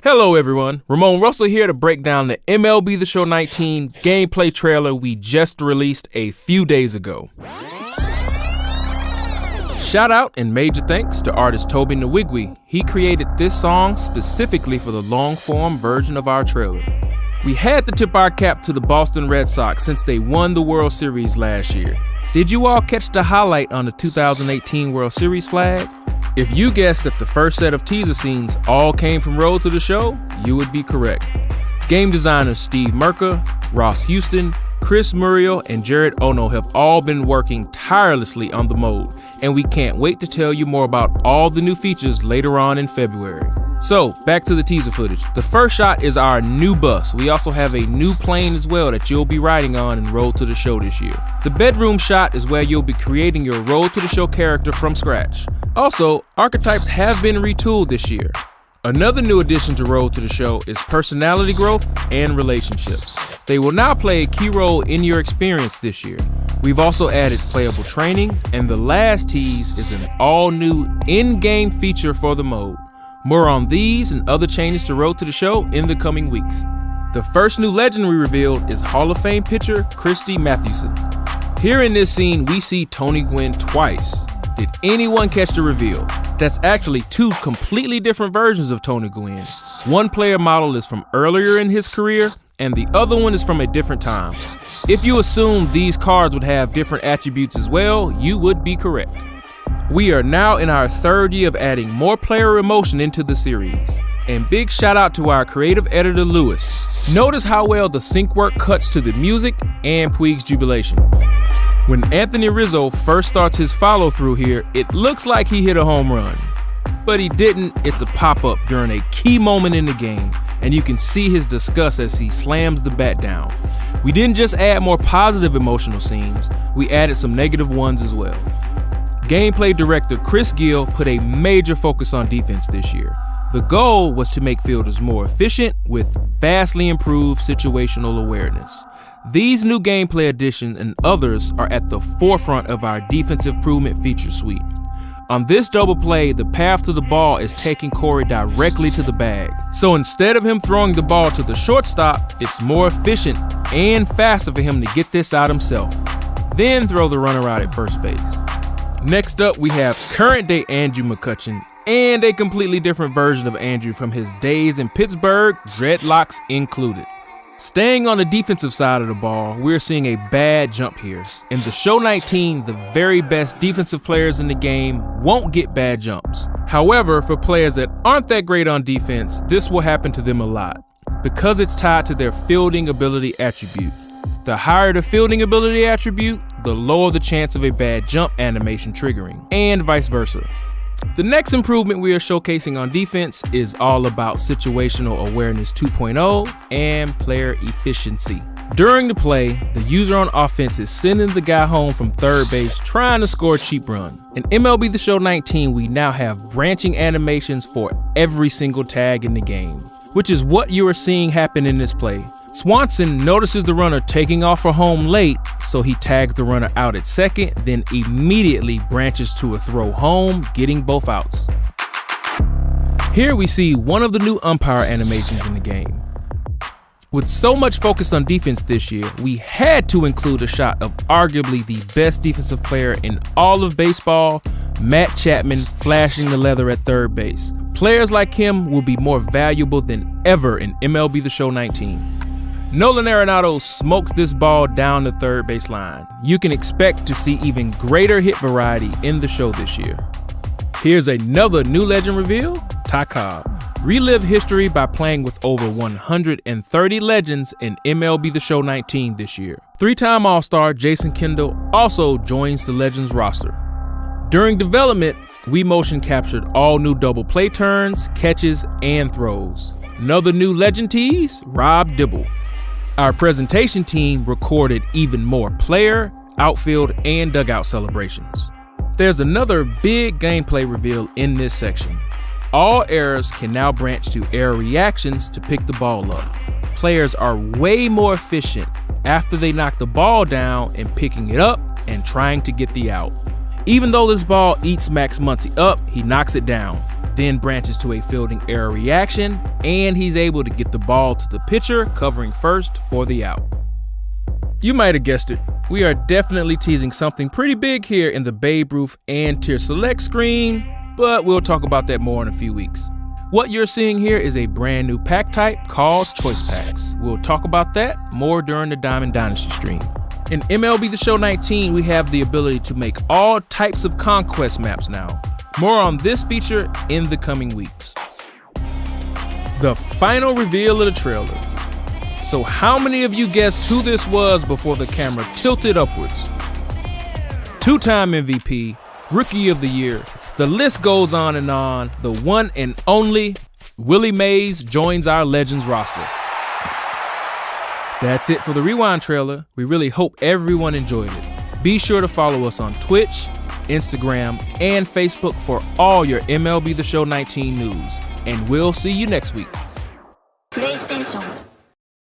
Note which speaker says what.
Speaker 1: Hello everyone, Ramon Russell here to break down the MLB The Show 19 gameplay trailer we just released a few days ago. Shout out and major thanks to artist Toby Nwigwe. He created this song specifically for the long-form version of our trailer. We had to tip our cap to the Boston Red Sox since they won the World Series last year. Did you all catch the highlight on the 2018 World Series flag? If you guessed that the first set of teaser scenes all came from Road to the Show, you would be correct. Game designers Steve Merker, Ross Houston, Chris Muriel, and Jared Ono have all been working tirelessly on the mode, and we can't wait to tell you more about all the new features later on in February. So, back to the teaser footage. The first shot is our new bus. We also have a new plane as well that you'll be riding on in Road to the Show this year. The bedroom shot is where you'll be creating your Road to the Show character from scratch. Also, archetypes have been retooled this year. Another new addition to Road to the Show is personality growth and relationships. They will now play a key role in your experience this year. We've also added playable training, and the last tease is an all-new in-game feature for the mode. More on these and other changes to Road to the Show in the coming weeks. The first new legend we revealed is Hall of Fame pitcher Christy Mathewson. Here in this scene, we see Tony Gwynn twice. Did anyone catch the reveal? That's actually two completely different versions of Tony Gwynn. One player model is from earlier in his career, and the other one is from a different time. If you assume these cards would have different attributes as well, you would be correct. We are now in our third year of adding more player emotion into the series. And big shout out to our creative editor Lewis. Notice how well the sync work cuts to the music and Puig's jubilation. When Anthony Rizzo first starts his follow through here, it looks like he hit a home run. But he didn't. It's a pop-up during a key moment in the game, and you can see his disgust as he slams the bat down. We didn't just add more positive emotional scenes, we added some negative ones as well. Gameplay director Chris Gill put a major focus on defense this year. The goal was to make fielders more efficient with vastly improved situational awareness. These new gameplay additions and others are at the forefront of our defensive improvement feature suite. On this double play, the path to the ball is taking Corey directly to the bag. So instead of him throwing the ball to the shortstop, it's more efficient and faster for him to get this out himself. Then throw the runner out at first base. Next up, we have current day Andrew McCutchen and a completely different version of Andrew from his days in Pittsburgh, dreadlocks included. Staying on the defensive side of the ball, we're seeing a bad jump here. In the Show 19, the very best defensive players in the game won't get bad jumps. However, for players that aren't that great on defense, this will happen to them a lot, because it's tied to their fielding ability attribute. The higher the fielding ability attribute, the lower the chance of a bad jump animation triggering, and vice versa. The next improvement we are showcasing on defense is all about situational awareness 2.0 and player efficiency. During the play, the user on offense is sending the guy home from third base trying to score a cheap run. In MLB The Show 19, we now have branching animations for every single tag in the game, which is what you are seeing happen in this play. Swanson notices the runner taking off for home late, so he tags the runner out at second, then immediately branches to a throw home, getting both outs. Here we see one of the new umpire animations in the game. With so much focus on defense this year, we had to include a shot of arguably the best defensive player in all of baseball, Matt Chapman, flashing the leather at third base. Players like him will be more valuable than ever in MLB The Show 19. Nolan Arenado smokes this ball down the third base line. You can expect to see even greater hit variety in the show this year. Here's another new legend reveal, Ty Cobb. Relive history by playing with over 130 legends in MLB The Show 19 this year. Three-time All-Star Jason Kendall also joins the Legends roster. During development, we motion captured all new double play turns, catches, and throws. Another new legend tease, Rob Dibble. Our presentation team recorded even more player, outfield, and dugout celebrations. There's another big gameplay reveal in this section. All errors can now branch to error reactions to pick the ball up. Players are way more efficient after they knock the ball down and picking it up and trying to get the out. Even though this ball eats Max Muncy up, he knocks it down. then branches to a fielding error reaction, and he's able to get the ball to the pitcher, covering first for the out. You might have guessed it. We are definitely teasing something pretty big here in the Babe Ruth and Tier Select screen, but we'll talk about that more in a few weeks. What you're seeing here is a brand new pack type called Choice Packs. We'll talk about that more during the Diamond Dynasty stream. In MLB The Show 19, we have the ability to make all types of conquest maps now. More on this feature in the coming weeks. The final reveal of the trailer. So how many of you guessed who this was before the camera tilted upwards? Two-time MVP, Rookie of the Year, the list goes on and on. The one and only Willie Mays joins our Legends roster. That's it for the Rewind trailer. We really hope everyone enjoyed it. Be sure to follow us on Twitch, Instagram, and Facebook for all your MLB The Show 19 news. And we'll see you next week.
Speaker 2: PlayStation